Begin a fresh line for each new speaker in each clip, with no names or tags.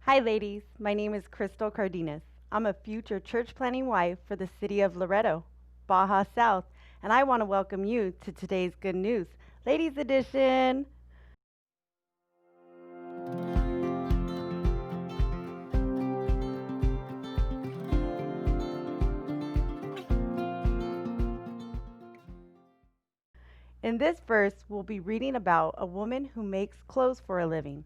Hi, ladies. My name is Crystal Cardenas. I'm a future church planting wife for the city of Loreto, Baja South, and I want to welcome you to today's Good News, Ladies Edition. In this verse, we'll be reading about a woman who makes clothes for a living.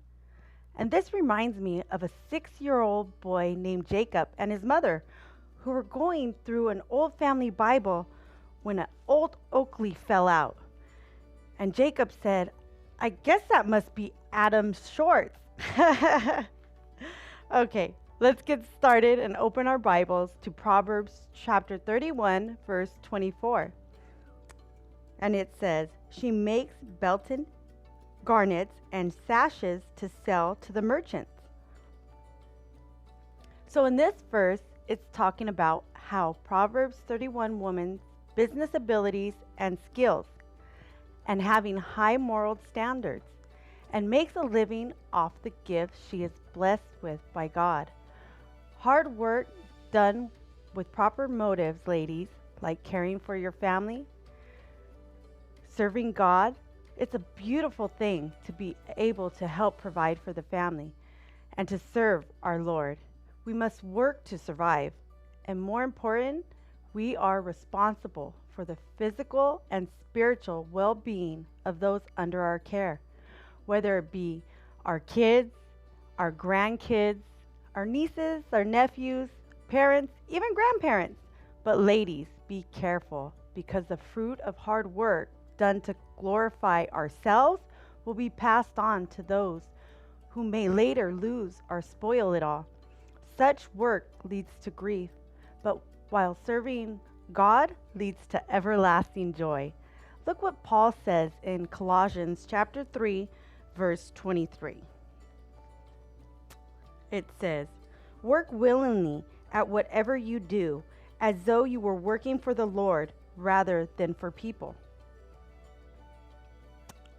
And this reminds me of a 6-year-old boy named Jacob and his mother, who were going through an old family Bible when an old oak leaf fell out. And Jacob said, I guess that must be Adam's shorts. Okay, let's get started and open our Bibles to Proverbs chapter 31, verse 24. And it says, she makes belted garnets and sashes to sell to the merchants. So in this verse, it's talking about how Proverbs 31 woman's business abilities and skills and having high moral standards and makes a living off the gifts she is blessed with by God. Hard work done with proper motives, ladies, like caring for your family, serving God. It's a beautiful thing to be able to help provide for the family and to serve our Lord. We must work to survive. And more important, we are responsible for the physical and spiritual well-being of those under our care, whether it be our kids, our grandkids, our nieces, our nephews, parents, even grandparents. But ladies, be careful, because the fruit of hard work done to glorify ourselves will be passed on to those who may later lose or spoil it all. Such work leads to grief, but while serving God leads to everlasting joy. Look what Paul says in Colossians chapter 3, verse 23. It says, work willingly at whatever you do, as though you were working for the Lord rather than for people.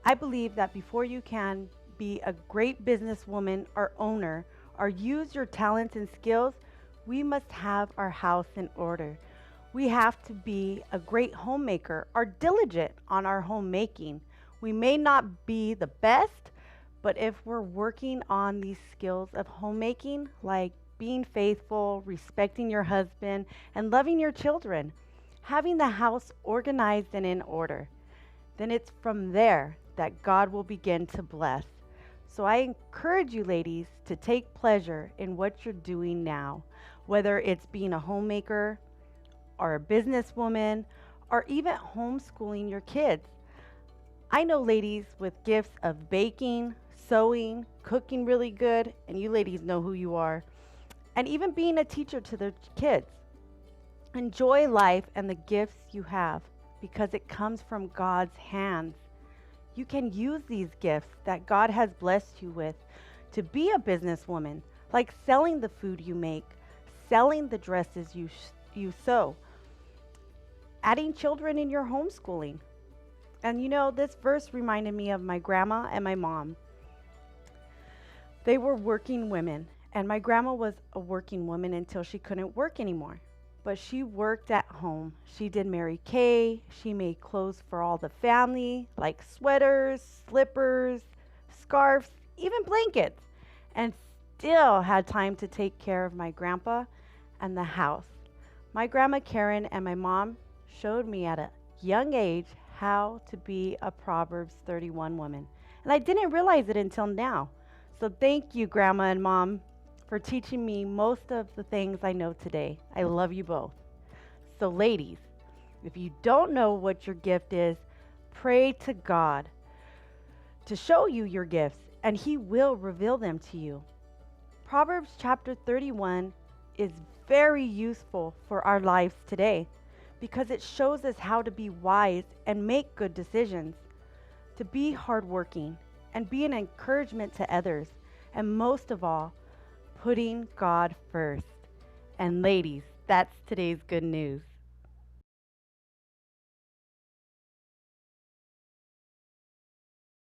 I believe that before you can be a great businesswoman or owner or use your talents and skills, we must have our house in order. We have to be a great homemaker or diligent on our homemaking. We may not be the best, but if we're working on these skills of homemaking, like being faithful, respecting your husband, and loving your children, having the house organized and in order, then it's from there that God will begin to bless. So I encourage you, ladies, to take pleasure in what you're doing now, whether it's being a homemaker or a businesswoman or even homeschooling your kids. I know ladies with gifts of baking, sewing, cooking really good, and you ladies know who you are, and even being a teacher to their kids. Enjoy life and the gifts you have, because it comes from God's hands. You can use these gifts that God has blessed you with to be a businesswoman, like selling the food you make, selling the dresses you sew, adding children in your homeschooling. And you know, this verse reminded me of my grandma and my mom. They were working women, and my grandma was a working woman until she couldn't work anymore. But she worked at home. She did Mary Kay. She made clothes for all the family, like sweaters, slippers, scarves, even blankets, and still had time to take care of my grandpa and the house. My grandma Karen and my mom showed me at a young age how to be a Proverbs 31 woman. And I didn't realize it until now. So thank you, Grandma and Mom, for teaching me most of the things I know today. I love you both. So ladies, if you don't know what your gift is, pray to God to show you your gifts, and He will reveal them to you. Proverbs chapter 31 is very useful for our lives today, because it shows us how to be wise and make good decisions, to be hardworking and be an encouragement to others, and most of all, putting God first. And ladies, that's today's good news.